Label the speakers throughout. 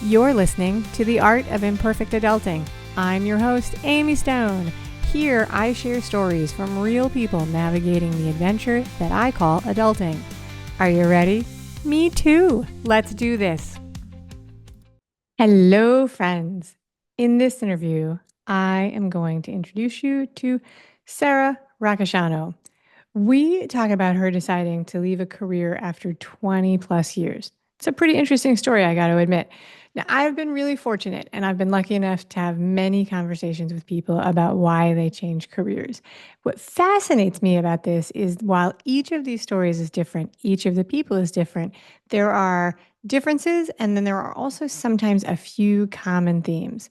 Speaker 1: You're listening to The Art of Imperfect Adulting. I'm your host, Amy Stone. Here, I share stories from real people navigating the adventure that I call adulting. Are you ready? Me too. Let's do this. Hello, friends. In this interview, I am going to introduce you to Sara Roccisano. We talk about her deciding to leave a career after 20 plus years. It's a pretty interesting story, I got to admit. Now, I've been really fortunate and I've been lucky enough to have many conversations with people about why they change careers. What fascinates me about this is while each of these stories is different, each of the people is different, there are differences and then there are also sometimes a few common themes.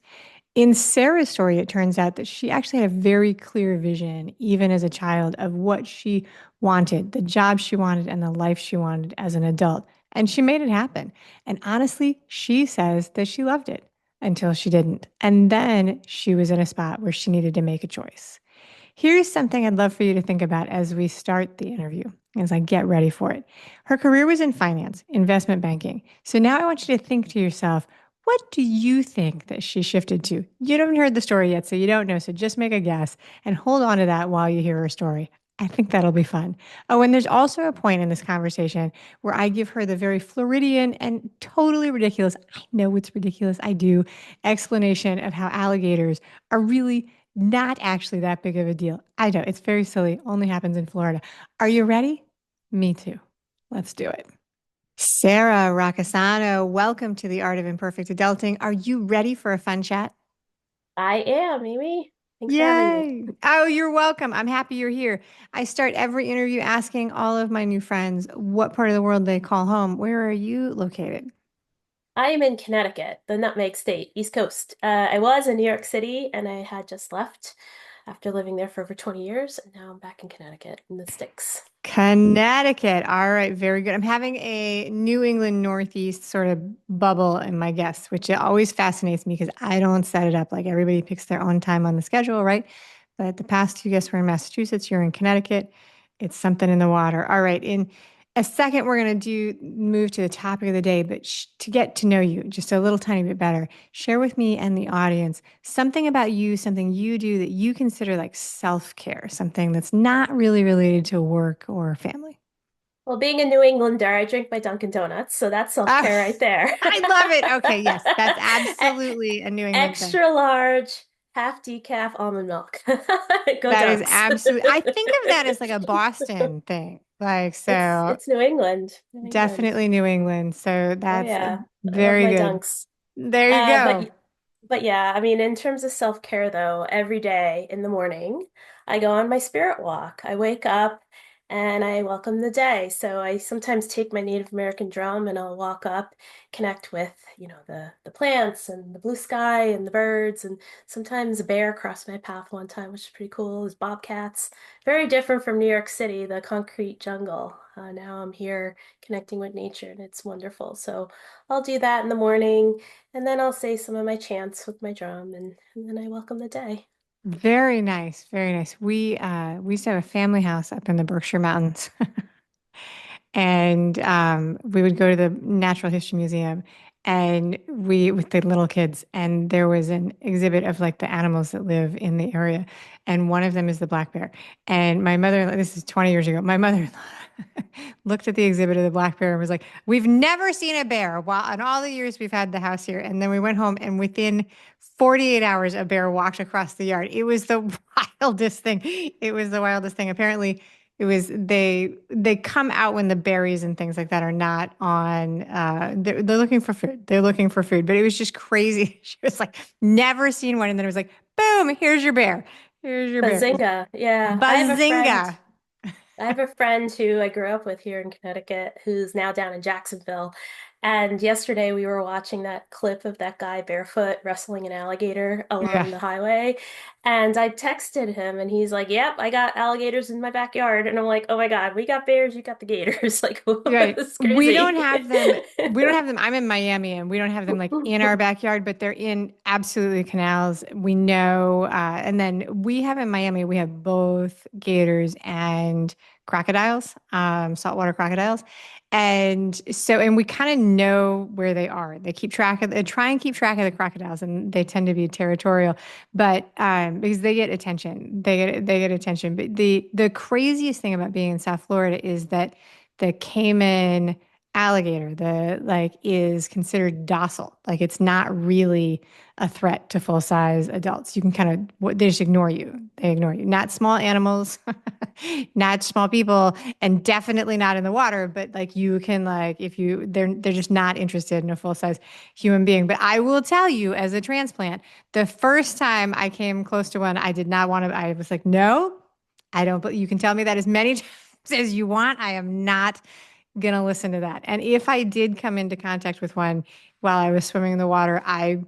Speaker 1: In Sarah's story, it turns out that she actually had a very clear vision, even as a child, of what she wanted, the job she wanted, and the life she wanted as an adult. And she made it happen. And honestly, she says that she loved it until she didn't. And then she was in a spot where she needed to make a choice. Here's something I'd love for you to think about as we start the interview, as I get ready for it. Her career was in finance, investment banking. So now I want you to think to yourself, what do you think that she shifted to? You haven't heard the story yet, so you don't know. So just make a guess and hold on to that while you hear her story. I think that'll be fun. Oh, and there's also a point in this conversation where I give her the very Floridian and totally ridiculous, I know it's ridiculous, I do, explanation of how alligators are really not actually that big of a deal. I know, it's very silly, only happens in Florida. Are you ready? Me too. Let's do it. Sara Roccisano, welcome to the Art of Imperfect Adulting. Are you ready for a fun chat?
Speaker 2: I am, Amy. Thanks for having me.
Speaker 1: Yay. Oh, you're welcome. I'm happy you're here. I start every interview asking all of my new friends what part of the world they call home. Where are you located?
Speaker 2: I am in Connecticut, the Nutmeg State, East Coast. I was in New York City and I had just left after living there for over 20 years. And now I'm back in Connecticut in the sticks.
Speaker 1: Connecticut. All right, very good. I'm having a New England Northeast sort of bubble in my guests, which it always fascinates me because I don't set it up like everybody picks their own time on the schedule, right? But the past two guests were in Massachusetts, you're in Connecticut. It's something in the water. All right, in a second, we're going to do move to the topic of the day, but to get to know you just a little tiny bit better, share with me and the audience something about you, something you do that you consider like self-care, something that's not really related to work or family.
Speaker 2: Well, being a New Englander, I drink my Dunkin' Donuts, so that's
Speaker 1: Ah,
Speaker 2: self-care right there.
Speaker 1: I love it. Okay, yes, that's absolutely a New England thing.
Speaker 2: Extra large, half decaf almond milk. Go
Speaker 1: That is
Speaker 2: Dunks.
Speaker 1: absolutely, I think of that as like a Boston thing. Like,
Speaker 2: It's
Speaker 1: so
Speaker 2: it's New England. New England.
Speaker 1: definitely New England. So
Speaker 2: Oh
Speaker 1: that's
Speaker 2: yeah. I love
Speaker 1: very
Speaker 2: my
Speaker 1: good.
Speaker 2: dunks.
Speaker 1: There you
Speaker 2: Uh,
Speaker 1: go.
Speaker 2: but but yeah, I mean, in terms of self-care though, every day in the morning, I go on my spirit walk. I wake up and I welcome the day. So I sometimes take my Native American drum and I'll walk up, connect with, the plants and the blue sky and the birds. And sometimes a bear crossed my path one time, which is pretty cool. There's bobcats. Very different from New York City, the concrete jungle. Now I'm here connecting with nature and it's wonderful. So I'll do that in the morning. And then I'll say some of my chants with my drum and then I welcome the day.
Speaker 1: Very nice. Very nice. We used to have a family house up in the Berkshire Mountains. And we would go to the Natural History Museum and we with the little kids and there was an exhibit of like the animals that live in the area and one of them is the black bear and my mother this is 20 years ago my mother looked at the exhibit of the black bear and was like we've never seen a bear while in all the years we've had the house here and then we went home and within 48 hours a bear walked across the yard. It was the wildest thing. It was the wildest thing. Apparently it was they come out when the berries and things like that are not on. They're looking for food. They're looking for food. But it was just crazy. She was like, never seen one, and then it was like, boom, here's your bear. Here's your bear.
Speaker 2: Bazinga. Yeah.
Speaker 1: Bazinga.
Speaker 2: I have a friend who I grew up with here in Connecticut who's now down in Jacksonville. And yesterday we were watching that clip of that guy barefoot wrestling an alligator
Speaker 1: Yeah.
Speaker 2: along the highway. And I texted him and he's like, "Yep, I got alligators in my backyard." And I'm like, "Oh my God, we got bears, you got the gators." Like,
Speaker 1: Right.
Speaker 2: this is
Speaker 1: We don't
Speaker 2: crazy.
Speaker 1: have them. We don't have them. I'm in Miami and we don't have them like in our backyard, but they're in absolutely canals. We know. And then we have in Miami, we have both gators and crocodiles, saltwater crocodiles. And so, and we kind of know where they are. They try and keep track of the crocodiles, and they tend to be territorial, but because they get attention, they get attention. But the craziest thing about being in South Florida is that the Cayman alligator, the like, is considered docile. Like it's not really a threat to full size adults. You can kind of, they just ignore you. They ignore you. Not small animals, not small people, and definitely not in the water. But like you can like, if you, they're just not interested in a full size human being. But I will tell you, as a transplant, the first time I came close to one, I did not want to. I was like, no, I don't. But you can tell me that as many times as you want. I am not gonna listen to that. And if I did come into contact with one while I was swimming in the water, I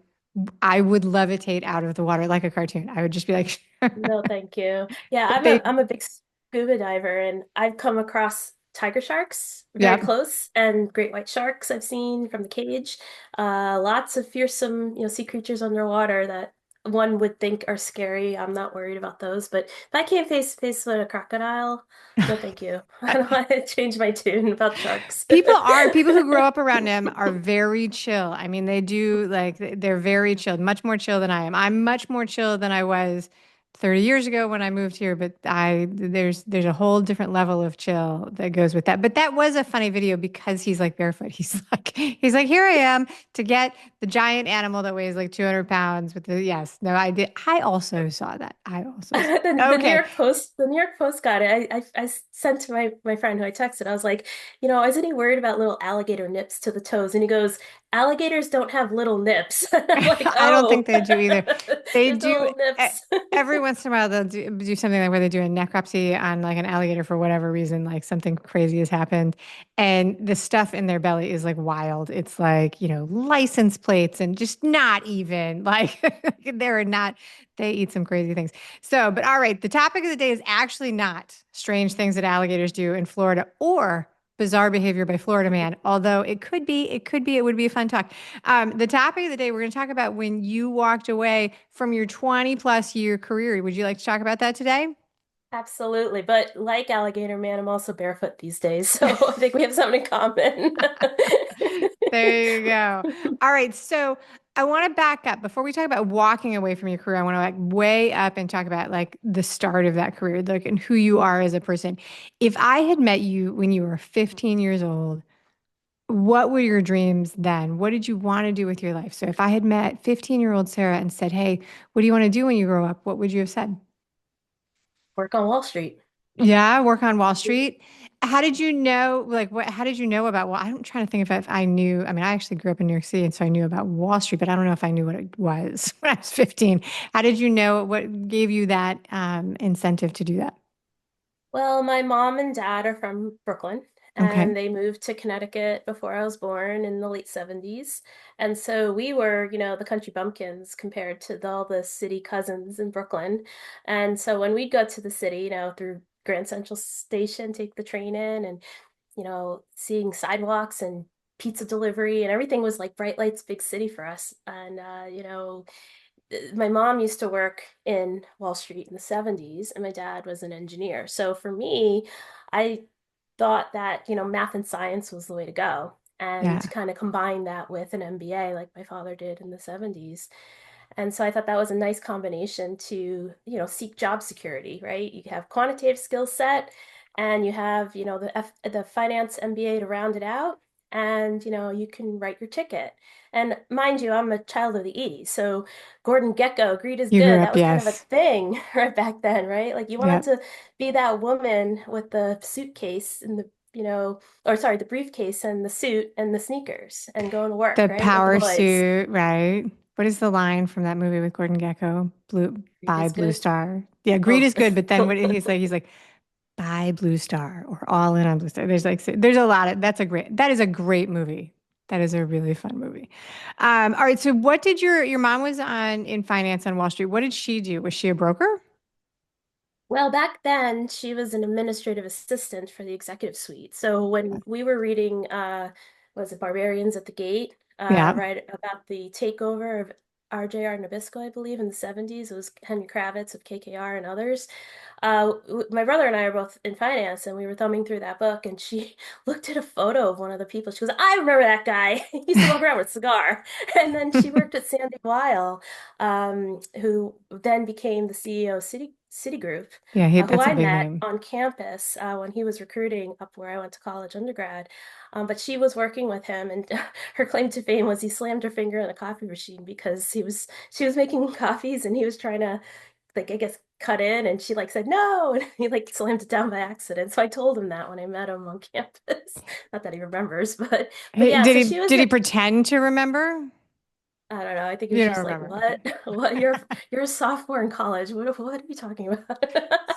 Speaker 1: would levitate out of the water like a cartoon. I would just be like,
Speaker 2: No, thank you. Yeah,
Speaker 1: but
Speaker 2: I'm a big scuba diver, and I've come across tiger sharks very
Speaker 1: yep.
Speaker 2: close and great white sharks I've seen from the cage. Lots of fearsome, sea creatures underwater that one would think are scary. I'm not worried about those, but if I can't face to face with a crocodile, no, thank you. I don't want to change my tune about sharks.
Speaker 1: People who grow up around them are very chill. I mean, they do like they're very chill, much more chill than I am. I'm much more chill than I was 30 years ago when I moved here, but I there's a whole different level of chill that goes with that. But that was a funny video because he's like barefoot. He's like, here I am to get the giant animal that weighs like 200 pounds with the yes. No, I did. I also saw that. I also saw that.
Speaker 2: The New
Speaker 1: Okay.
Speaker 2: York Post, the New York Post got it. I sent to my friend who I texted. I was like, isn't he worried about little alligator nips to the toes? And he goes, alligators don't have little nips. And I'm like,
Speaker 1: I don't think
Speaker 2: oh,
Speaker 1: they do either. They
Speaker 2: there's the
Speaker 1: do
Speaker 2: little nips.
Speaker 1: every once in a while they'll do something like where they do a necropsy on like an alligator for whatever reason, like something crazy has happened, and the stuff in their belly is like wild. It's like, license plates and just not even like they're not, they eat some crazy things. So, but all right, the topic of the day is actually not strange things that alligators do in Florida or bizarre behavior by Florida man, although it would be a fun talk. The topic of the day, we're going to talk about when you walked away from your 20 plus year career. Would you like to talk about that today?
Speaker 2: Absolutely. But like Alligator Man, I'm also barefoot these days. So I think we have something in common.
Speaker 1: There you go. All right. So I want to back up before we talk about walking away from your career. I want to like way up and talk about like the start of that career, like and who you are as a person. If I had met you when you were 15 years old, what were your dreams then? What did you want to do with your life? So if I had met 15-year-old Sarah and said, "Hey, what do you want to do when you grow up?" What would you have said?
Speaker 2: Work on Wall Street.
Speaker 1: Yeah, work on Wall Street. How did you know, like, how did you know about, well, I'm trying to think if I knew, I mean, I actually grew up in New York City, and so I knew about Wall Street, but I don't know if I knew what it was when I was 15. How did you know, what gave you that incentive to do that?
Speaker 2: Well, my mom and dad are from Brooklyn,
Speaker 1: Okay.
Speaker 2: and they moved to Connecticut before I was born in the late 70s. And so we were, the country bumpkins compared to all the city cousins in Brooklyn. And so when we'd go to the city, through Grand Central Station, take the train in and, seeing sidewalks and pizza delivery and everything was like bright lights, big city for us. And, my mom used to work in Wall Street in the 70s, and my dad was an engineer. So for me, I thought that, math and science was the way to go. And
Speaker 1: Yeah.
Speaker 2: kind of combine that with an MBA like my father did in the 70s. And so I thought that was a nice combination to, seek job security, right? You have quantitative skill set and you have, the finance MBA to round it out. And, you can write your ticket. And mind you, I'm a child of the 80s. So Gordon Gekko, greed is
Speaker 1: You grew
Speaker 2: good. That
Speaker 1: up,
Speaker 2: was kind of a
Speaker 1: yes.
Speaker 2: thing right back then, right? Like you
Speaker 1: Yeah.
Speaker 2: wanted to be that woman with the suitcase and or sorry, the briefcase and the suit and the sneakers and going to work,
Speaker 1: The
Speaker 2: right? With the
Speaker 1: power
Speaker 2: boys.
Speaker 1: suit, right? What is the line from that movie with Gordon Gekko?
Speaker 2: Greed
Speaker 1: Buy
Speaker 2: is
Speaker 1: Blue
Speaker 2: good.
Speaker 1: Star. Yeah, greed
Speaker 2: Oh,
Speaker 1: is good, but then what he's like, buy Blue Star or all in on Blue Star. There's a lot of that is a great movie. That is a really fun movie. All right, so what did your mom was on in finance on Wall Street? What did she do? Was she a broker?
Speaker 2: well, back then she was an administrative assistant for the executive suite. So when we were reading, was it Barbarians at the Gate,
Speaker 1: Yeah.
Speaker 2: right about the takeover of RJR Nabisco, I believe, in the 70s. It was Henry Kravitz of KKR and others. My brother and I are both in finance, and we were thumbing through that book, and she looked at a photo of one of the people. She goes, "I remember that guy. He used to walk around with a cigar." And then she worked at Sandy Weil, who then became the CEO of Citigroup,
Speaker 1: Yeah,
Speaker 2: who
Speaker 1: that's a
Speaker 2: I
Speaker 1: big
Speaker 2: met
Speaker 1: name.
Speaker 2: on campus when he was recruiting up where I went to college undergrad. But she was working with him, and her claim to fame was he slammed her finger in a coffee machine because she was making coffees, and he was trying to, like, I guess, cut in, and she like said no, and he like slammed it down by accident. So I told him that when I met him on campus. Not that he remembers, but
Speaker 1: Hey,
Speaker 2: yeah, so she was
Speaker 1: did he pretend to remember?
Speaker 2: I don't know. I think it
Speaker 1: You
Speaker 2: was
Speaker 1: don't
Speaker 2: just like,
Speaker 1: remember. Okay.
Speaker 2: what? What? You're a sophomore in college. What are you talking about?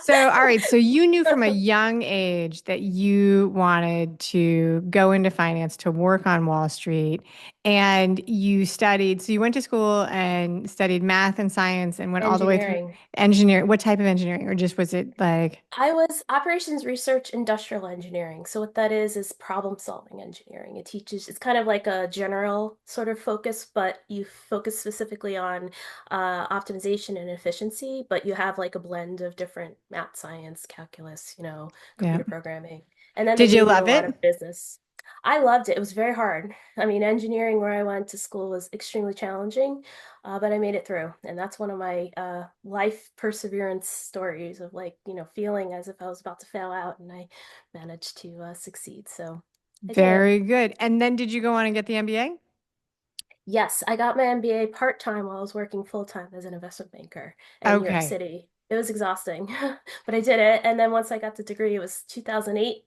Speaker 1: So, all right. So you knew from a young age that you wanted to go into finance to work on Wall Street, and you studied. So you went to school and studied math and science and went all the way through
Speaker 2: Engineering.
Speaker 1: engineering. What type of engineering, or just was it like,
Speaker 2: I was operations research industrial engineering. So what that is problem solving engineering. It teaches, it's kind of like a general sort of focus, but you focus specifically on optimization and efficiency, but you have like a blend of different math, science, calculus,
Speaker 1: yeah.
Speaker 2: computer programming. And then they
Speaker 1: Did you
Speaker 2: gave you a
Speaker 1: love
Speaker 2: lot
Speaker 1: it?
Speaker 2: of business. I loved it. It was very hard. I mean, engineering where I went to school was extremely challenging. But I made it through. And that's one of my life perseverance stories of like, feeling as if I was about to fail out and I managed to succeed. So I did it.
Speaker 1: Very good. And then did you go on and get the MBA?
Speaker 2: Yes, I got my MBA part-time while I was working full-time as an investment banker in New York
Speaker 1: Okay.
Speaker 2: City. It was exhausting, but I did it. And then once I got the degree, it was 2008,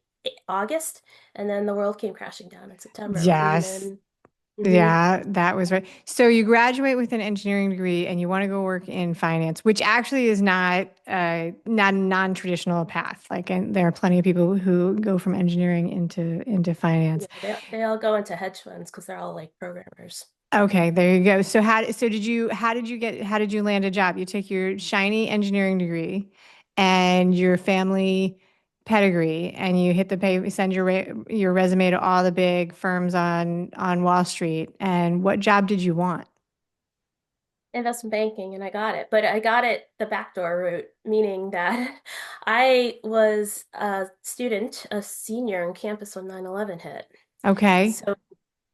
Speaker 2: August, and then the world came crashing down in September with
Speaker 1: Yes.
Speaker 2: Lehman. Hmm.
Speaker 1: Yeah, that was right. So you graduate with an engineering degree and you want to go work in finance, which actually is not a non-traditional path. Like, and there are plenty of people who go from engineering into finance.
Speaker 2: Yeah, they all go into hedge funds because they're all like programmers.
Speaker 1: Okay, there you go. So how did you land a job? You take your shiny engineering degree and your family pedigree and you hit the pay, send your resume to all the big firms on Wall Street. And what job did you want?
Speaker 2: Investment banking, and I got it. But I got it the backdoor route, meaning that I was a student, a senior on campus when 9/11 hit.
Speaker 1: Okay.
Speaker 2: So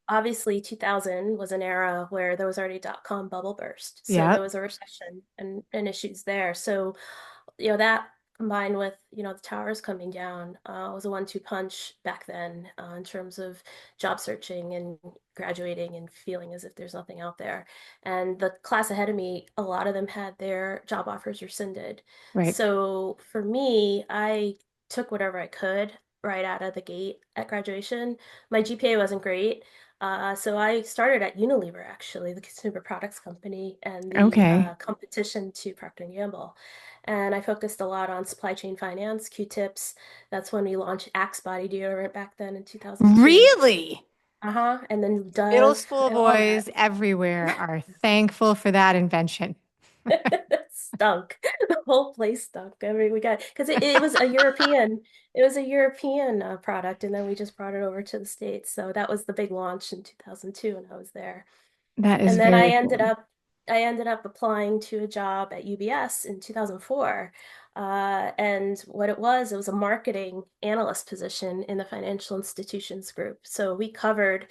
Speaker 2: obviously 2000 was an era where there was already dot-com bubble burst. So there
Speaker 1: Yep.
Speaker 2: was a recession and issues there. So that combined with, the towers coming down, was a 1-2 punch back then, in terms of job searching and graduating and feeling as if there's nothing out there. And the class ahead of me, a lot of them had their job offers rescinded.
Speaker 1: Right.
Speaker 2: So for me, I took whatever I could right out of the gate at graduation. My GPA wasn't great. So I started at Unilever, actually, the consumer products company, and the
Speaker 1: Okay.
Speaker 2: competition to Procter& and Gamble. And I focused a lot on supply chain finance, Q-tips. That's when we launched Axe body deodorant back then in 2002.
Speaker 1: Really?
Speaker 2: Uh-huh. And then
Speaker 1: Middle
Speaker 2: Dove
Speaker 1: school
Speaker 2: and all that.
Speaker 1: boys everywhere are thankful for that invention.
Speaker 2: Stunk. The whole place stunk. I mean, we got because it was a European product, and then we just brought it over to the States. So that was the big launch in 2002 when I was there.
Speaker 1: That is
Speaker 2: And then
Speaker 1: very cool.
Speaker 2: I ended up applying to a job at UBS in 2004. And what it was a marketing analyst position in the financial institutions group. So we covered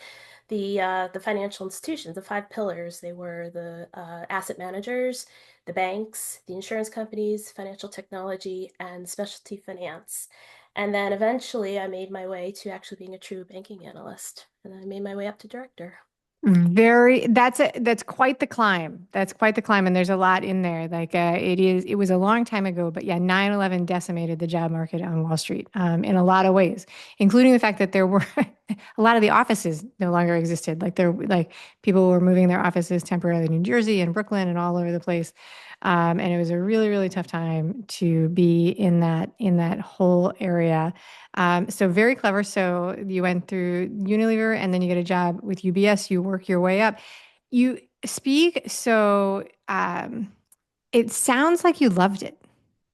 Speaker 2: the financial institutions, the five pillars. They were the asset managers, the banks, the insurance companies, financial technology, and specialty finance. And then eventually I made my way to actually being a true banking analyst. And I made my way up to director.
Speaker 1: That's quite the climb. That's quite the climb. And there's a lot in there. Like, it was a long time ago, but yeah, 9/11 decimated the job market on Wall Street, in a lot of ways, including the fact that there were a lot of the offices no longer existed. Like people were moving their offices temporarily to New Jersey and Brooklyn and all over the place. And it was a really, really tough time to be in that whole area. So very clever. So you went through Unilever and then you get a job with UBS. You work your way up. You speak. So it sounds like you loved it.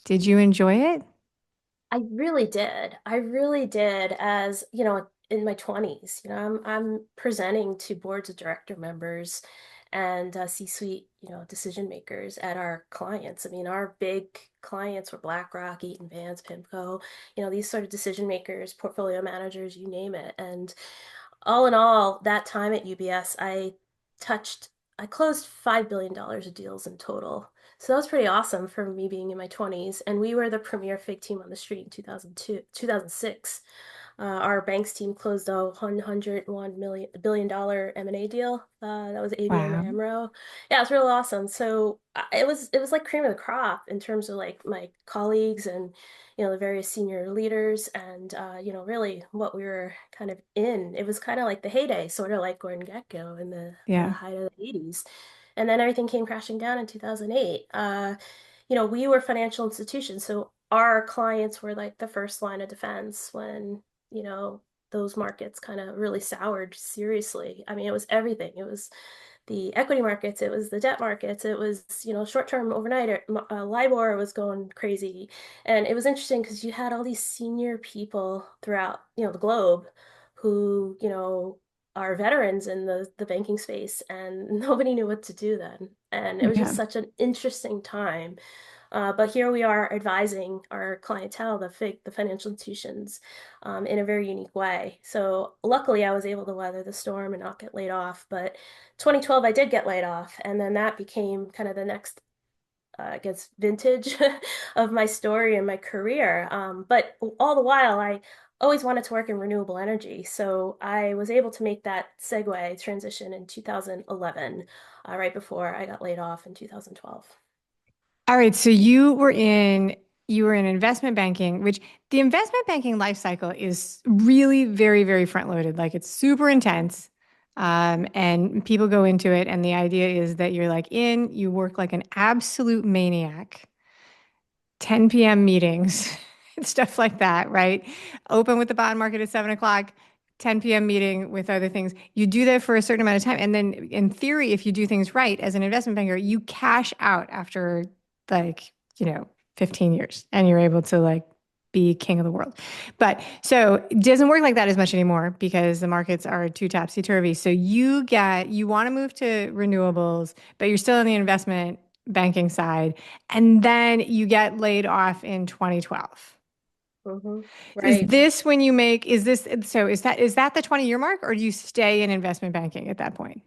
Speaker 1: Did you enjoy it?
Speaker 2: I really did. I really did. As in my 20s, I'm presenting to boards of director members and C-suite, decision makers at our clients. I mean, our big clients were BlackRock, Eaton Vance, PIMCO, these sort of decision makers, portfolio managers, you name it. And all in all, that time at UBS, touched, I closed $5 billion of deals in total. So that was pretty awesome for me being in my 20s. And we were the premier FIG team on the street in 2002, 2006. Our banks team closed a $101 billion M&A deal. That was ABN
Speaker 1: Wow.
Speaker 2: AMRO. Yeah, it was real awesome. So it was like cream of the crop in terms of like my colleagues and the various senior leaders and really what we were kind of in. It was kind of like the heyday, sort of like Gordon Gekko in the
Speaker 1: Yeah.
Speaker 2: height of the 80s. And then everything came crashing down in 2008. We were financial institutions, so our clients were like the first line of defense when you know, those markets kind of really soured seriously. I mean, it was everything. It was the equity markets, it was the debt markets, it was, short-term overnight, LIBOR was going crazy. And it was interesting because you had all these senior people throughout, the globe who, are veterans in the banking space and nobody knew what to do then. And it was just
Speaker 1: Yeah.
Speaker 2: such an interesting time. But here we are advising our clientele, the financial institutions, in a very unique way. So luckily, I was able to weather the storm and not get laid off. But 2012, I did get laid off, and then that became kind of the next, I guess, vintage of my story and my career. But all the while, I always wanted to work in renewable energy, so I was able to make that segue transition in 2011, right before I got laid off in 2012.
Speaker 1: All right, so you were in investment banking, which the investment banking life cycle is really very, very front loaded. Like it's super intense. And people go into it, and the idea is that you're like you work like an absolute maniac, 10 p.m. meetings and stuff like that, right? Open with the bond market at 7 o'clock, 10 p.m. meeting with other things. You do that for a certain amount of time. And then in theory, if you do things right as an investment banker, you cash out after like, 15 years and you're able to like be king of the world. But so it doesn't work like that as much anymore because the markets are too topsy-turvy. So you want to move to renewables, but you're still in the investment banking side. And then you get laid off in 2012.
Speaker 2: Hmm.
Speaker 1: Is
Speaker 2: Right.
Speaker 1: this when you make, is this, so is that the 20-year mark or do you stay in investment banking at that point?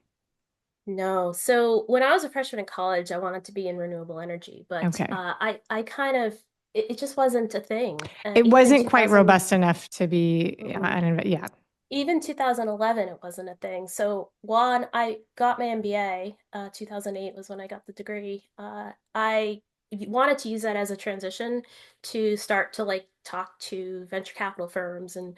Speaker 2: No. So when I was a freshman in college, I wanted to be in renewable energy, but
Speaker 1: Okay.
Speaker 2: I kind of it just wasn't a thing.
Speaker 1: It
Speaker 2: Even
Speaker 1: wasn't quite
Speaker 2: 2000,
Speaker 1: robust enough to be,
Speaker 2: mhm.
Speaker 1: yeah.
Speaker 2: Even 2011, it wasn't a thing. So when I got my MBA, 2008 was when I got the degree. I wanted to use that as a transition to start to like talk to venture capital firms and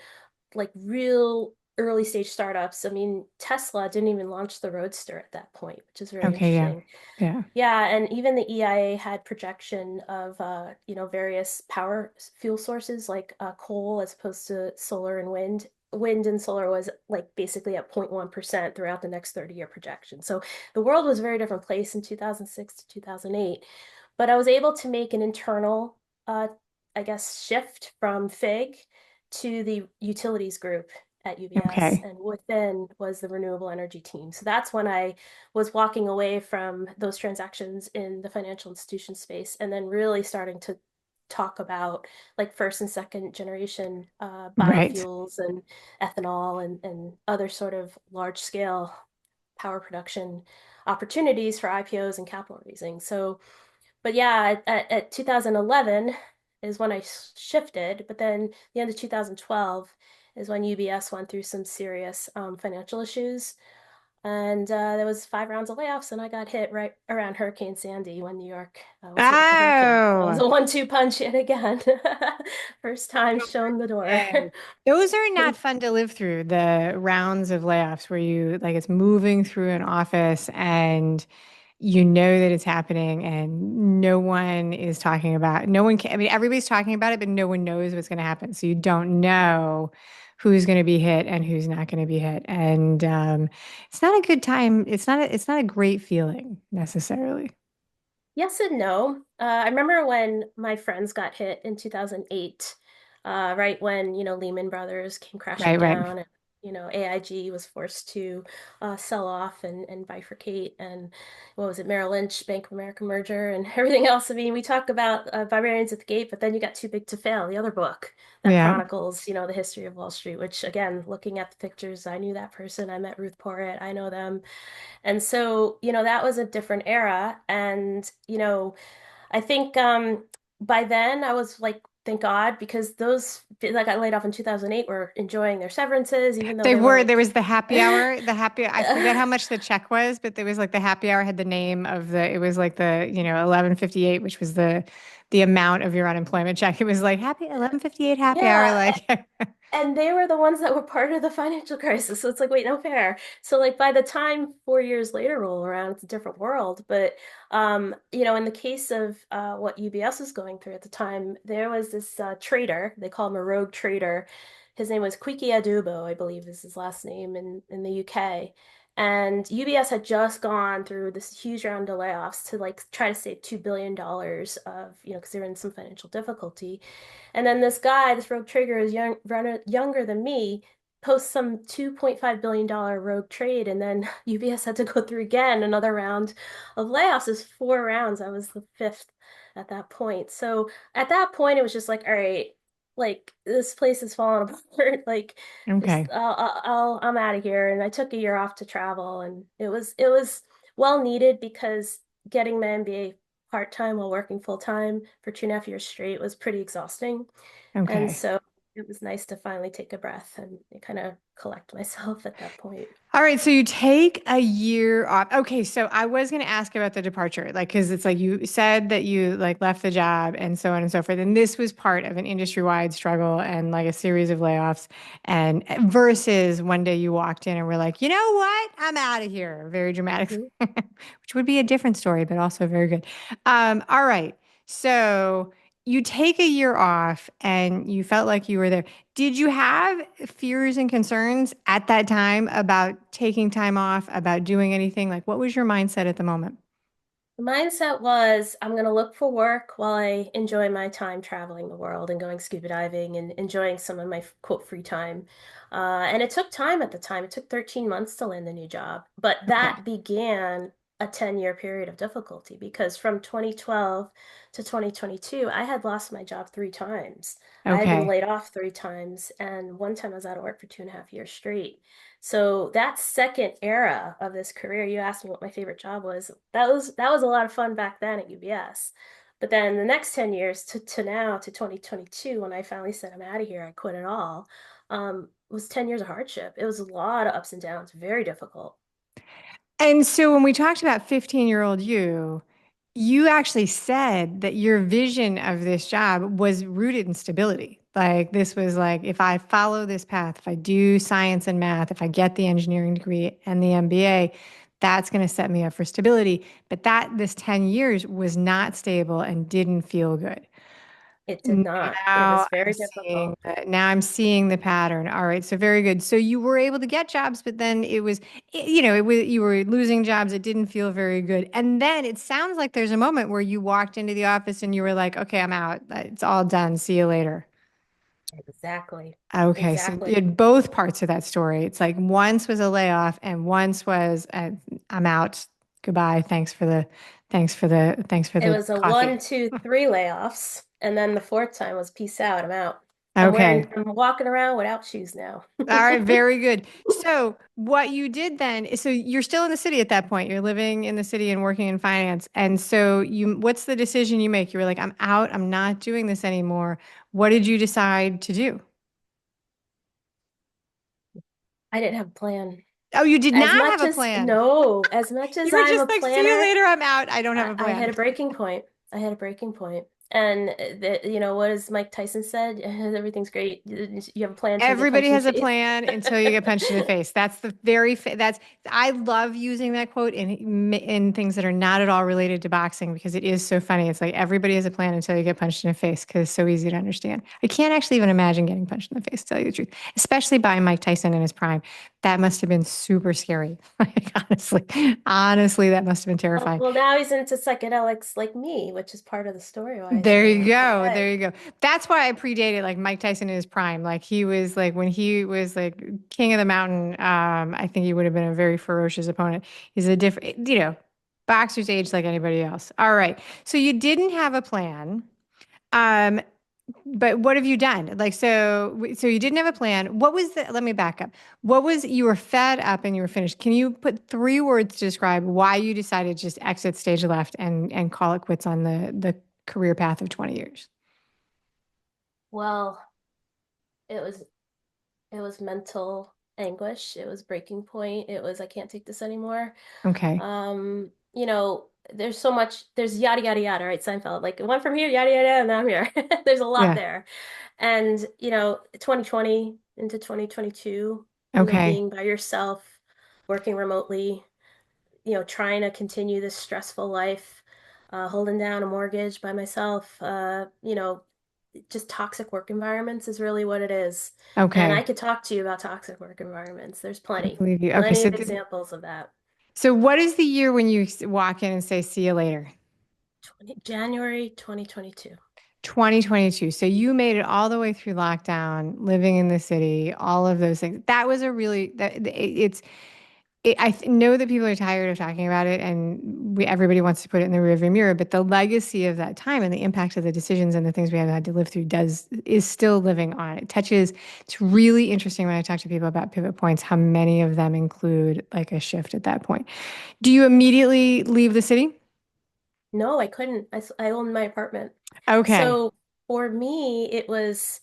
Speaker 2: like real early stage startups. I mean, Tesla didn't even launch the Roadster at that point, which is very
Speaker 1: Okay. Yeah.
Speaker 2: interesting.
Speaker 1: Yeah.
Speaker 2: Yeah, and even the EIA had projection of various power fuel sources like coal as opposed to solar and wind. Wind and solar was like basically at 0.1% throughout the next 30-year projection. So the world was a very different place in 2006 to 2008. But I was able to make an internal, uh, I guess, shift from FIG to the utilities group at UBS,
Speaker 1: Okay.
Speaker 2: and within was the renewable energy team. So that's when I was walking away from those transactions in the financial institution space and then really starting to talk about like first and second generation
Speaker 1: Right.
Speaker 2: biofuels and ethanol and other sort of large scale power production opportunities for IPOs and capital raising. So but yeah, at 2011 is when I shifted, but then the end of 2012 is when UBS went through some serious financial issues. And there was 5 rounds of layoffs, and I got hit right around Hurricane Sandy when New York was hit with the hurricane. So it was
Speaker 1: Oh,
Speaker 2: a 1-2 punch yet again. First time shown the door.
Speaker 1: okay. Those are not fun to live through, the rounds of layoffs where you like it's moving through an office and you know that it's happening and no one can, I mean, everybody's talking about it, but no one knows what's going to happen. So you don't know who's going to be hit and who's not going to be hit. And it's not a good time. It's not a great feeling necessarily.
Speaker 2: Yes and no. I remember when my friends got hit in 2008, right when, Lehman Brothers came crashing
Speaker 1: Right, right.
Speaker 2: down. AIG was forced to sell off and bifurcate, and what was it, Merrill Lynch, Bank of America merger, and everything else. I mean, we talk about Barbarians at the Gate, but then you got Too Big to Fail, the other book that
Speaker 1: Yeah.
Speaker 2: chronicles, the history of Wall Street, which again, looking at the pictures, I knew that person. I met Ruth Porritt. I know them. And so, that was a different era. And, I think by then I was like, thank God, because those that got laid off in 2008 were enjoying their severances, even though
Speaker 1: They
Speaker 2: they were
Speaker 1: were, there
Speaker 2: like,
Speaker 1: was the happy hour, I forget how much the check was, but there was like the happy hour had the name of it was like the, 1158, which was the amount of your unemployment check. It was like happy 1158 happy hour.
Speaker 2: yeah.
Speaker 1: Like,
Speaker 2: And they were the ones that were part of the financial crisis. So it's like, wait, no fair. So like by the time 4 years later roll around, it's a different world. But in the case of what UBS was going through at the time, there was this trader, they call him a rogue trader. His name was Kwiki Adubo, I believe is his last name in the UK. And UBS had just gone through this huge round of layoffs to like try to save $2 billion of, because they were in some financial difficulty. And then this guy, this rogue trader, is younger than me, posts some $2.5 billion rogue trade. And then UBS had to go through again another round of layoffs. It's 4 rounds. I was the fifth at that point. So at that point, it was just like, all right, like this place is falling apart. Like, just
Speaker 1: okay,
Speaker 2: I'm out of here. And I took a year off to travel, and it was well needed because getting my MBA part-time while working full-time for 2.5 years straight was pretty exhausting. And
Speaker 1: okay.
Speaker 2: so it was nice to finally take a breath and kind of collect myself at that point.
Speaker 1: All right, so you take a year off. Okay, so I was going to ask about the departure, like, because it's like you said that you like left the job and so on and so forth, and this was part of an industry-wide struggle and like a series of layoffs, and versus one day you walked in and were like, you know what, I'm out of here, very dramatic,
Speaker 2: Mhm.
Speaker 1: which would be a different story, but also very good. All right, so you take a year off and you felt like you were there. Did you have fears and concerns at that time about taking time off, about doing anything? Like, what was your mindset at the moment?
Speaker 2: The mindset was I'm going to look for work while I enjoy my time traveling the world and going scuba diving and enjoying some of my quote free time. And it took time at the time. It took 13 months to land a new job, but
Speaker 1: Okay.
Speaker 2: that began a 10-year period of difficulty because from 2012 to 2022, I had lost my job 3 times. I had been
Speaker 1: Okay.
Speaker 2: laid off 3 times, and one time I was out of work for 2.5 years straight. So that second era of this career, you asked me what my favorite job was. That was a lot of fun back then at UBS. But then the next 10 years to now to 2022, when I finally said I'm out of here, I quit it all, was 10 years of hardship. It was a lot of ups and downs, very difficult.
Speaker 1: And so when we talked about 15-year-old you, you actually said that your vision of this job was rooted in stability. Like this was like, if I follow this path, if I do science and math, if I get the engineering degree and the MBA, that's going to set me up for stability. But that this 10 years was not stable and didn't feel good.
Speaker 2: It did not. It was very difficult.
Speaker 1: Now I'm seeing the pattern. All right, so very good. So you were able to get jobs, but then it was you were losing jobs. It didn't feel very good. And then it sounds like there's a moment where you walked into the office and you were like, "Okay, I'm out. It's all done. See you later."
Speaker 2: Exactly.
Speaker 1: Okay, so you
Speaker 2: Exactly.
Speaker 1: had both parts of that story. It's like once was a layoff and once was I'm out. Goodbye. Thanks for
Speaker 2: It
Speaker 1: the
Speaker 2: was a
Speaker 1: coffee.
Speaker 2: 1, 2, 3 layoffs, and then the fourth time was peace out. I'm out.
Speaker 1: Okay.
Speaker 2: I'm walking around without shoes now.
Speaker 1: All right, very good. So, what you did then, so you're still in the city at that point. You're living in the city and working in finance. And so what's the decision you make? You were like, I'm out. I'm not doing this anymore. What did you decide to do?
Speaker 2: I didn't have a plan.
Speaker 1: Oh, you did
Speaker 2: As
Speaker 1: not have
Speaker 2: much
Speaker 1: a
Speaker 2: as,
Speaker 1: plan.
Speaker 2: no, as much
Speaker 1: You
Speaker 2: as
Speaker 1: were
Speaker 2: I'm a
Speaker 1: just like, see you
Speaker 2: planner,
Speaker 1: later. I'm out. I don't have a
Speaker 2: I hit
Speaker 1: plan.
Speaker 2: a breaking point. I hit a breaking point. And what does Mike Tyson said? Everything's great. You have a plan until you get
Speaker 1: Everybody
Speaker 2: punched in
Speaker 1: has a
Speaker 2: the face.
Speaker 1: plan until you get punched in the face. That's the very that's I love using that quote in things that are not at all related to boxing because it is so funny. It's like everybody has a plan until you get punched in the face because it's so easy to understand. I can't actually even imagine getting punched in the face, to tell you the truth, especially by Mike Tyson in his prime. That must have been super scary. Like honestly, that must have been
Speaker 2: Well,
Speaker 1: terrifying.
Speaker 2: well, now he's into psychedelics like me, which is part of the story why
Speaker 1: There you
Speaker 2: All
Speaker 1: go.
Speaker 2: right.
Speaker 1: There you go. That's why I predated like Mike Tyson in his prime. Like he was like when he was like king of the mountain, I think he would have been a very ferocious opponent. He's a different, boxers age like anybody else. All right. So you didn't have a plan. Um, but what have you done? Like so you didn't have a plan. What was the let me back up. What was you were fed up and you were finished. Can you put three words to describe why you decided to just exit stage left and call it quits on the career path of 20 years?
Speaker 2: Well, it was it was mental anguish. It was breaking point. It was I can't take this anymore.
Speaker 1: Okay.
Speaker 2: There's so much, there's yada yada yada, right? Seinfeld, like it went from here, yada yada, and now I'm here. There's a lot
Speaker 1: Yeah.
Speaker 2: there. And 2020 into 2022,
Speaker 1: Okay.
Speaker 2: being by yourself, working remotely, trying to continue this stressful life, holding down a mortgage by myself, just toxic work environments is really what it is. And I
Speaker 1: Okay.
Speaker 2: could talk to you about toxic work environments. There's
Speaker 1: I
Speaker 2: plenty,
Speaker 1: believe you. Okay.
Speaker 2: plenty of examples of that.
Speaker 1: So what is the year when you walk in and say, see you later?
Speaker 2: January 2022.
Speaker 1: 2022. So you made it all the way through lockdown, living in the city, all of those things. That was a really it's know that people are tired of talking about it, and everybody wants to put it in the rearview mirror. But the legacy of that time and the impact of the decisions and the things we have had to live through is still living on. It touches. It's really interesting when I talk to people about pivot points, how many of them include like a shift at that point. Do you immediately leave the city?
Speaker 2: No, I couldn't. I owned my apartment.
Speaker 1: Okay.
Speaker 2: So for me, it was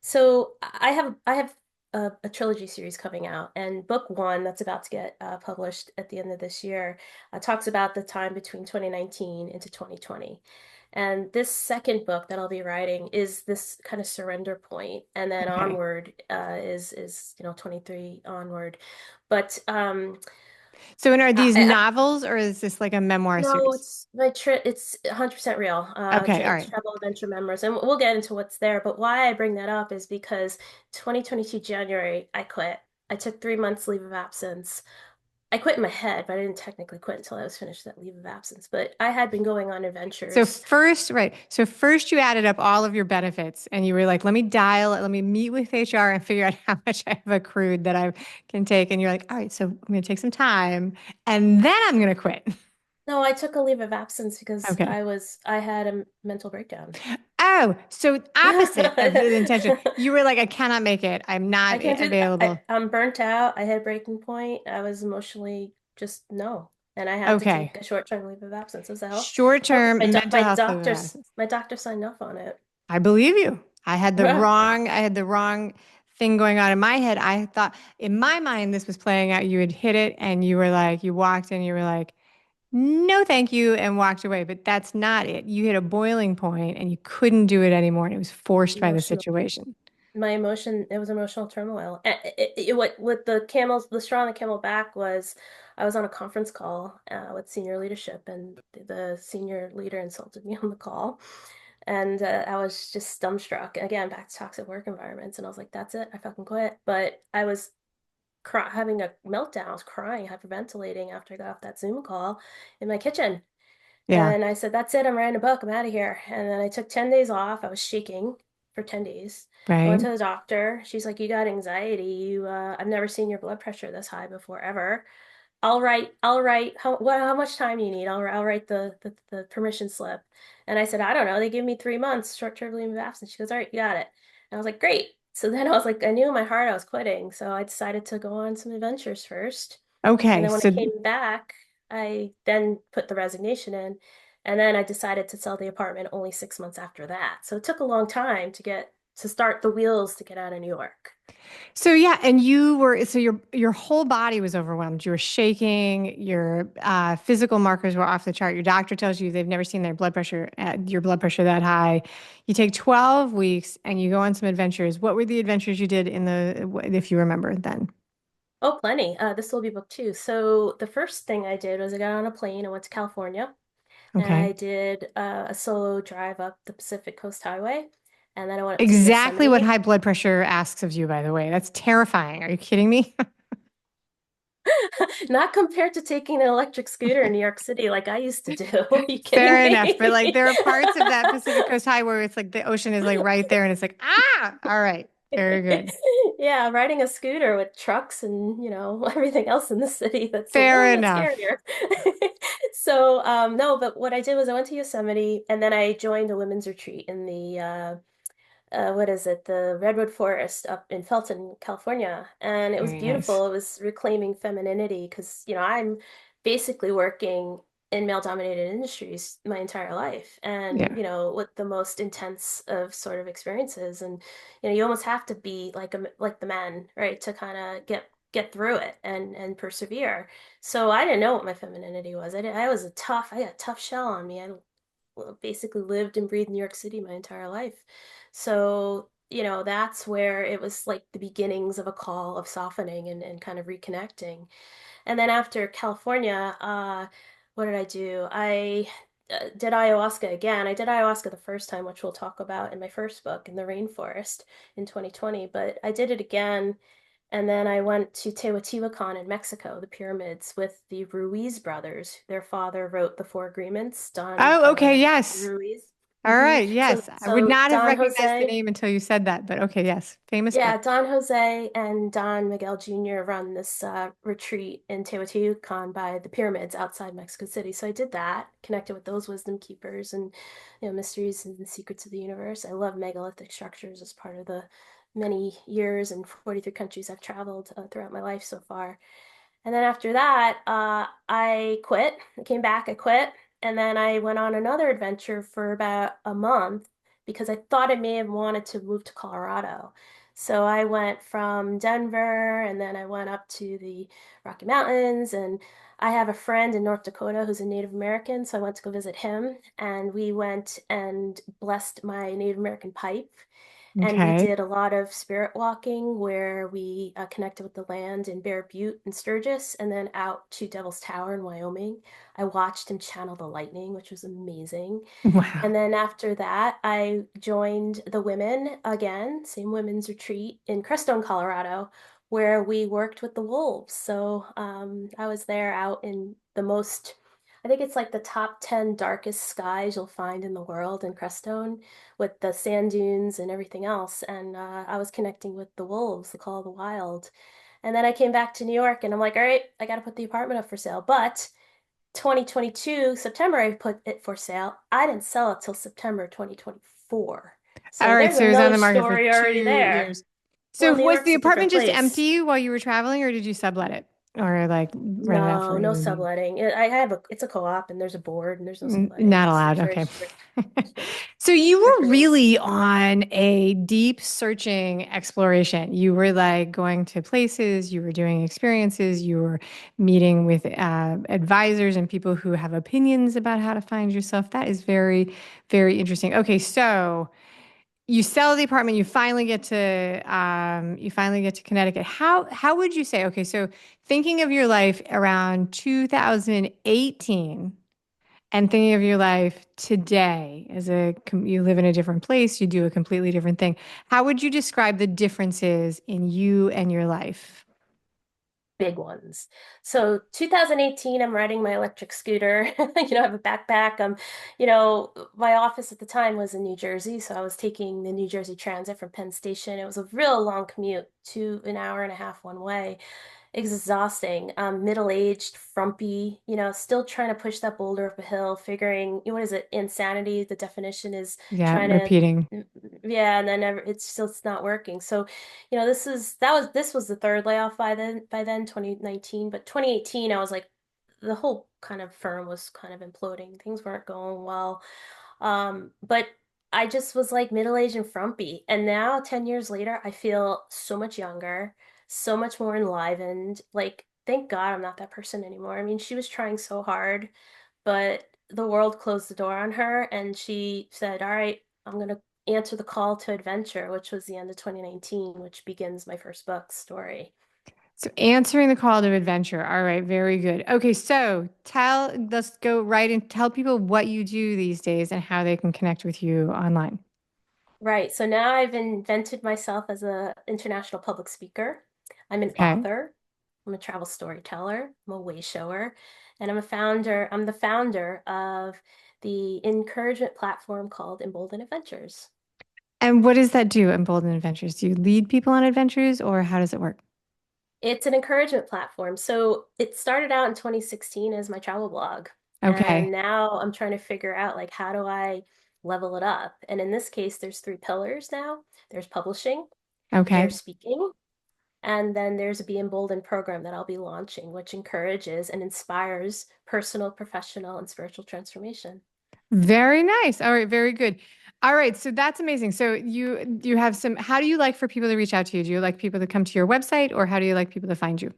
Speaker 2: so I have a trilogy series coming out, and book one that's about to get published at the end of this year talks about the time between 2019 into 2020. And this second book that I'll be writing is this kind of surrender point, and then
Speaker 1: Okay.
Speaker 2: onward is 23 onward. But
Speaker 1: So, and are these
Speaker 2: I
Speaker 1: novels or is this like a memoir
Speaker 2: No,
Speaker 1: series?
Speaker 2: it's my trip. It's 100% real.
Speaker 1: Okay, all
Speaker 2: It's
Speaker 1: right.
Speaker 2: travel adventure memoirs, and we'll get into what's there. But why I bring that up is because 2022 January, I quit. I took 3 months leave of absence. I quit in my head, but I didn't technically quit until I was finished that leave of absence. But I had been going on
Speaker 1: So
Speaker 2: adventures.
Speaker 1: first, right. So first you added up all of your benefits and you were like, let me dial it, let me meet with HR and figure out how much I have accrued that I can take. And you're like, all right, so I'm going to take some time and then I'm going to quit.
Speaker 2: No, I took a leave of absence because
Speaker 1: Okay.
Speaker 2: I had a mental breakdown.
Speaker 1: Oh, so opposite of the intention. You were like, I cannot make it. I'm
Speaker 2: I
Speaker 1: not
Speaker 2: can't do that.
Speaker 1: available.
Speaker 2: I'm burnt out. I had a breaking point. I was emotionally just no. And I had to
Speaker 1: Okay.
Speaker 2: take a short-term leave of absence. It was a health. No,
Speaker 1: Short-term mental health leave of absence.
Speaker 2: my doctor signed off on it.
Speaker 1: I believe you. I had the wrong thing going on in my head. I thought in my mind this was playing out. You had hit it and you were like, you walked in, you were like, no, thank you, and walked away. But that's not it. You hit a boiling point and you couldn't do it anymore. And it was forced by the
Speaker 2: Emotional.
Speaker 1: situation.
Speaker 2: My emotion, it was emotional turmoil. What the straw on the camel back was I was on a conference call with senior leadership, and the senior leader insulted me on the call. And I was just dumbstruck. Again, back to toxic work environments. And I was like, that's it. I fucking quit. But I was having a meltdown. I was crying, hyperventilating after I got off that Zoom call in my kitchen.
Speaker 1: Yeah,
Speaker 2: And I said, that's it. I'm writing a book. I'm out of here. And then I took 10 days off. I was shaking for 10 days. I went
Speaker 1: right.
Speaker 2: to the doctor. She's like, you got anxiety. I've never seen your blood pressure this high before, ever. I'll write. How much time do you need? I'll write the permission slip. And I said, I don't know. They give me 3 months short-term leave of absence. She goes, all right, you got it. And I was like, great. So then I was like, I knew in my heart I was quitting. So I decided to go on some adventures first. And
Speaker 1: Okay,
Speaker 2: then when I
Speaker 1: so
Speaker 2: came back, I then put the resignation in. And then I decided to sell the apartment only 6 months after that. So it took a long time to start the wheels to get out of New York.
Speaker 1: So yeah, and you were so your whole body was overwhelmed. You were shaking. Your physical markers were off the chart. Your doctor tells you they've never seen your blood pressure that high. You take 12 weeks and you go on some adventures. What were the adventures you did if you remember then?
Speaker 2: Oh, plenty. This will be book two. So the first thing I did was I got on a plane and went to California, and I
Speaker 1: Okay.
Speaker 2: did a solo drive up the Pacific Coast Highway, and then I went up to
Speaker 1: Exactly what
Speaker 2: Yosemite.
Speaker 1: high blood pressure asks of you, by the way. That's terrifying. Are you kidding me?
Speaker 2: Not compared to taking an electric scooter in New York City like I used to do. Are you kidding
Speaker 1: Fair enough. But like
Speaker 2: me?
Speaker 1: there are parts of that Pacific Coast High where it's like the ocean is like right there and it's like, ah, all right. Very good.
Speaker 2: Yeah, riding a scooter with trucks and, everything else in the city, that's a
Speaker 1: Fair
Speaker 2: little bit
Speaker 1: enough.
Speaker 2: scarier. So, no, but what I did was I went to Yosemite and then I joined a women's retreat in the what is it, the Redwood Forest up in Felton, California. And it was
Speaker 1: Very nice.
Speaker 2: beautiful. It was reclaiming femininity because, I'm basically working in male-dominated industries my entire life and,
Speaker 1: Yeah.
Speaker 2: with the most intense of sort of experiences. And, you almost have to be like the men, right, to kind of get through it and persevere. So I didn't know what my femininity was. I had a tough shell on me. I basically lived and breathed New York City my entire life. So, that's where it was like the beginnings of a call of softening and kind of reconnecting. And then after California, what did I do? I did ayahuasca again. I did ayahuasca the first time, which we'll talk about in my first book, in the rainforest in 2020. But I did it again. And then I went to Teotihuacan in Mexico, the pyramids, with the Ruiz brothers. Their father wrote the Four Agreements, Don
Speaker 1: Oh, okay. Yes.
Speaker 2: Ruiz.
Speaker 1: All right.
Speaker 2: So
Speaker 1: Yes. I would
Speaker 2: so
Speaker 1: not have
Speaker 2: Don
Speaker 1: recognized the
Speaker 2: Jose,
Speaker 1: name until you said that, but okay. Yes. Famous
Speaker 2: yeah,
Speaker 1: brothers.
Speaker 2: Don Jose and Don Miguel Jr. run this retreat in Teotihuacan by the pyramids outside Mexico City. So I did that, connected with those wisdom keepers and mysteries and secrets of the universe. I love megalithic structures as part of the many years and 43 countries I've traveled throughout my life so far. And then after that, I quit. I came back, I quit. And then I went on another adventure for about a month because I thought I may have wanted to move to Colorado. So I went from Denver and then I went up to the Rocky Mountains. And I have a friend in North Dakota who's a Native American. So I went to go visit him. And we went and blessed my Native American pipe. And we
Speaker 1: Okay.
Speaker 2: did a lot of spirit walking where we connected with the land in Bear Butte and Sturgis, and then out to Devil's Tower in Wyoming. I watched him channel the lightning, which was amazing.
Speaker 1: Wow.
Speaker 2: And then after that, I joined the women again, same women's retreat in Crestone, Colorado, where we worked with the wolves. So I was there out in I think it's like the top 10 darkest skies you'll find in the world in Crestone with the sand dunes and everything else. And I was connecting with the wolves, the call of the wild. And then I came back to New York and I'm like, all right, I got to put the apartment up for sale. But 2022, September, I put it for sale. I didn't sell it till September 2024.
Speaker 1: All
Speaker 2: So
Speaker 1: right.
Speaker 2: there's
Speaker 1: So it was on
Speaker 2: another
Speaker 1: the market for
Speaker 2: story already
Speaker 1: 2 years.
Speaker 2: there.
Speaker 1: So
Speaker 2: Well, New
Speaker 1: was the
Speaker 2: York's a different
Speaker 1: apartment just
Speaker 2: place.
Speaker 1: empty while you were traveling, or did you sublet it or like rent it out for
Speaker 2: No,
Speaker 1: a
Speaker 2: no
Speaker 1: new?
Speaker 2: subletting. It's a co-op and there's a board and there's no subletting.
Speaker 1: Not
Speaker 2: It's
Speaker 1: allowed.
Speaker 2: there's very
Speaker 1: Okay.
Speaker 2: strict
Speaker 1: So you
Speaker 2: strict
Speaker 1: were
Speaker 2: rules.
Speaker 1: really on a deep searching exploration. You were like going to places, you were doing experiences, you were meeting with advisors and people who have opinions about how to find yourself. That is very, very interesting. Okay, so you sell the apartment, you finally get to Connecticut. How would you say, okay, so thinking of your life around 2018 and thinking of your life today as you live in a different place, you do a completely different thing. How would you describe the differences in you and your life?
Speaker 2: Big ones. So 2018, I'm riding my electric scooter. I have a backpack. My office at the time was in New Jersey, so I was taking the New Jersey Transit from Penn Station. It was a real long commute, an hour and a half one way. Exhausting, middle-aged, frumpy, still trying to push that boulder up a hill, figuring, what is it, insanity? The definition is
Speaker 1: Yeah,
Speaker 2: trying to,
Speaker 1: repeating.
Speaker 2: yeah, and then it's not working. So, this was the third layoff by then, 2019, but 2018, I was like, the whole kind of firm was kind of imploding. Things weren't going well. But I just was like middle-aged and frumpy. And now, 10 years later, I feel so much younger, so much more enlivened. Like, thank God I'm not that person anymore. I mean, she was trying so hard, but the world closed the door on her and she said, all right, I'm going to answer the call to adventure, which was the end of 2019, which begins my first book story.
Speaker 1: So answering the call to adventure. All right, very good. Okay, so let's go right and tell people what you do these days and how they can connect with you online.
Speaker 2: Right. So now I've invented myself as an international public speaker. I'm an
Speaker 1: Okay.
Speaker 2: author. I'm a travel storyteller. I'm a way shower, and I'm a founder. I'm the founder of the encouragement platform called Embolden Adventures.
Speaker 1: And what does that do, Embolden Adventures? Do you lead people on adventures or how does it work?
Speaker 2: It's an encouragement platform. So it started out in 2016 as my travel blog. And
Speaker 1: Okay.
Speaker 2: now I'm trying to figure out like how do I level it up? And in this case, there's three pillars now. There's publishing,
Speaker 1: Okay.
Speaker 2: there's speaking, and then there's a Be Emboldened program that I'll be launching, which encourages and inspires personal, professional, and spiritual transformation.
Speaker 1: Very nice. All right, very good. All right, so that's amazing. So you have some, how do you like for people to reach out to you? Do you like people to come to your website or how do you like people to find you?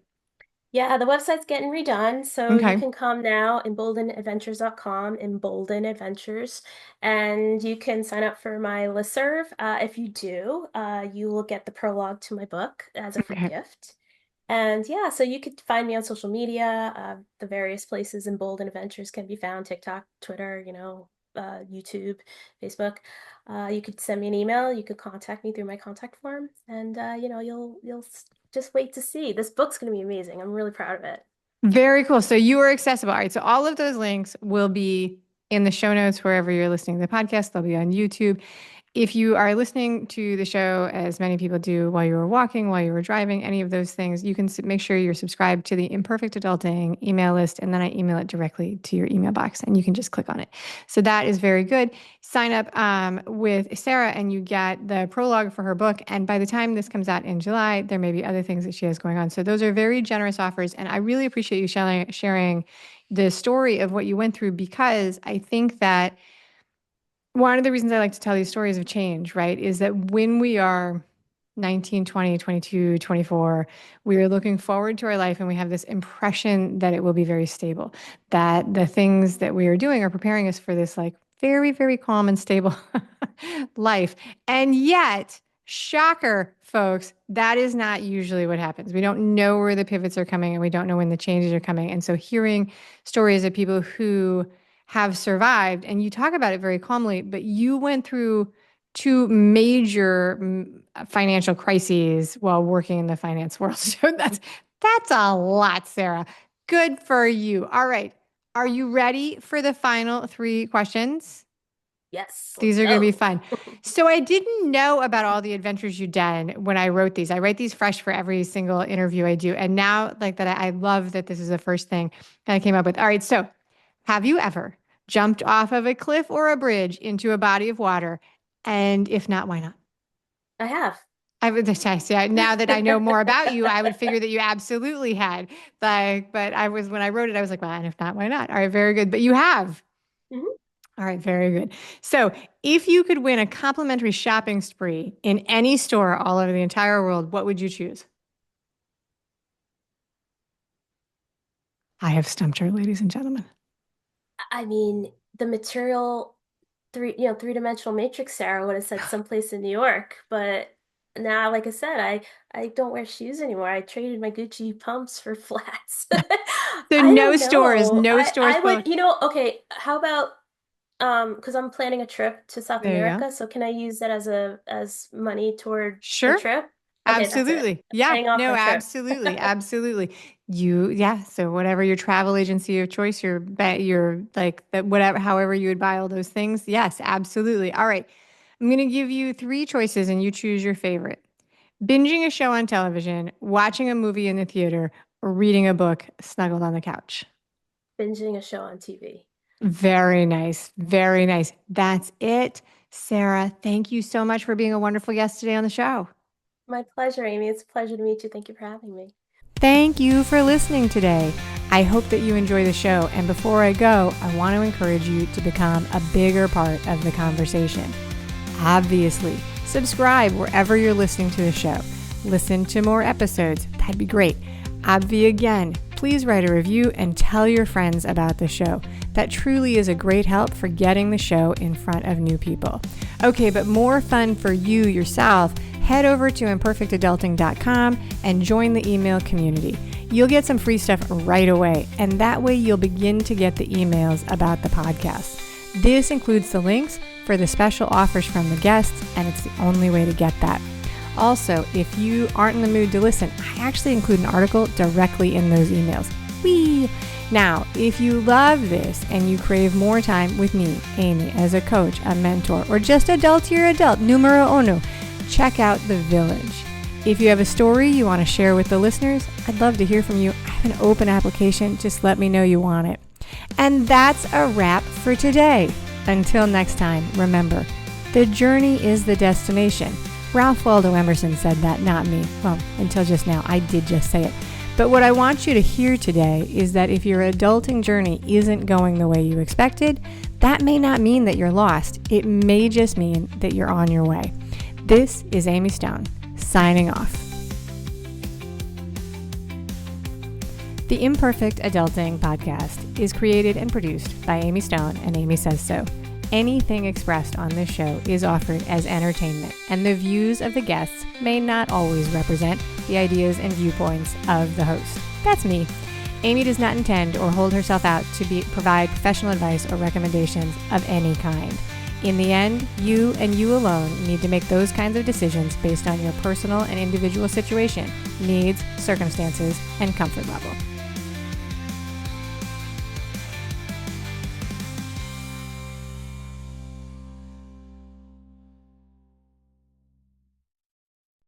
Speaker 2: Yeah, the website's getting redone, so you
Speaker 1: Okay.
Speaker 2: can come now, emboldenadventures.com, Embolden Adventures, and you can sign up for my listserv. If you do, you will get the prologue to my book as a free
Speaker 1: Okay.
Speaker 2: gift. And yeah, so you could find me on social media. The various places Embolden Adventures can be found, TikTok, Twitter, YouTube, Facebook. You could send me an email. You could contact me through my contact form, and just wait to see. This book's going to be amazing. I'm really proud of it.
Speaker 1: Very cool. So you are accessible. All right. So all of those links will be in the show notes wherever you're listening to the podcast. They'll be on YouTube. If you are listening to the show, as many people do while you were walking, while you were driving, any of those things, you can make sure you're subscribed to the Imperfect Adulting email list, and then I email it directly to your email box, and you can just click on it. So that is very good. Sign up with Sara, and you get the prologue for her book. And by the time this comes out in July, there may be other things that she has going on. So those are very generous offers, and I really appreciate you sharing the story of what you went through because I think that one of the reasons I like to tell these stories of change, right, is that when we are 19, 20, 22, 24, we are looking forward to our life and we have this impression that it will be very stable, that the things that we are doing are preparing us for this like very, very calm and stable life. And yet, shocker, folks, that is not usually what happens. We don't know where the pivots are coming and we don't know when the changes are coming. And so hearing stories of people who have survived, and you talk about it very calmly, but you went through two major financial crises while working in the finance world. So that's a lot, Sara. Good for you. All right. Are you ready for the final three questions?
Speaker 2: Yes,
Speaker 1: These
Speaker 2: let's
Speaker 1: are going to be
Speaker 2: go.
Speaker 1: fun. So I didn't know about all the adventures you've done when I wrote these. I write these fresh for every single interview I do. And now like that, I love that this is the first thing that I came up with. All right. So have you ever jumped off of a cliff or a bridge into a body of water? And if not, why not?
Speaker 2: I have.
Speaker 1: I would say now that I know more about you, I would figure that you absolutely had. Like, but I was when I wrote it, I was like, well, and if not, why not? All right, very good. But you have.
Speaker 2: Mhm.
Speaker 1: All right, very good. So, if you could win a complimentary shopping spree in any store all over the entire world, what would you choose? I have stumped her, ladies and gentlemen.
Speaker 2: I mean, the material three-dimensional matrix Sarah would have said someplace in New York, but now, like I said, I don't wear shoes anymore. I traded my Gucci pumps for flats.
Speaker 1: So,
Speaker 2: I don't know.
Speaker 1: no stores
Speaker 2: I
Speaker 1: will.
Speaker 2: would, okay, how about because I'm planning a trip to South
Speaker 1: There you go.
Speaker 2: America, so can I use that as money toward the
Speaker 1: Sure.
Speaker 2: trip? Okay, that's it.
Speaker 1: Absolutely. Yeah.
Speaker 2: Paying off
Speaker 1: No,
Speaker 2: my trip.
Speaker 1: absolutely. Absolutely. Yeah. So whatever your travel agency of choice, your like that, whatever, however you would buy all those things. Yes, absolutely. All right. I'm going to give you three choices and you choose your favorite. Binging a show on television, watching a movie in the theater, or reading a book snuggled on the couch.
Speaker 2: Binging a show on TV.
Speaker 1: Very nice. Very nice. That's it. Sara, thank you so much for being a wonderful guest today on the show.
Speaker 2: My pleasure, Amy. It's a pleasure to meet you. Thank you for having me.
Speaker 1: Thank you for listening today. I hope that you enjoy the show. And before I go, I want to encourage you to become a bigger part of the conversation. Obviously, subscribe wherever you're listening to the show. Listen to more episodes. That'd be great. Obvi again, please write a review and tell your friends about the show. That truly is a great help for getting the show in front of new people. Okay, but more fun for you yourself, head over to imperfectadulting.com and join the email community. You'll get some free stuff right away, and that way you'll begin to get the emails about the podcast. This includes the links for the special offers from the guests, and it's the only way to get that. Also, if you aren't in the mood to listen, I actually include an article directly in those emails. Whee! Now, if you love this and you crave more time with me, Amy, as a coach, a mentor, or just adultier adult, numero uno, check out The Village. If you have a story you want to share with the listeners, I'd love to hear from you. I have an open application. Just let me know you want it. And that's a wrap for today. Until next time, remember, the journey is the destination. Ralph Waldo Emerson said that, not me. Well, until just now, I did just say it. But what I want you to hear today is that if your adulting journey isn't going the way you expected, that may not mean that you're lost. It may just mean that you're on your way. This is Amy Stone, signing off. The Imperfect Adulting Podcast is created and produced by Amy Stone and Amy Says So. Anything expressed on this show is offered as entertainment, and the views of the guests may not always represent the ideas and viewpoints of the host. That's me. Amy does not intend or hold herself out to provide professional advice or recommendations of any kind. In the end, you and you alone need to make those kinds of decisions based on your personal and individual situation, needs, circumstances, and comfort level.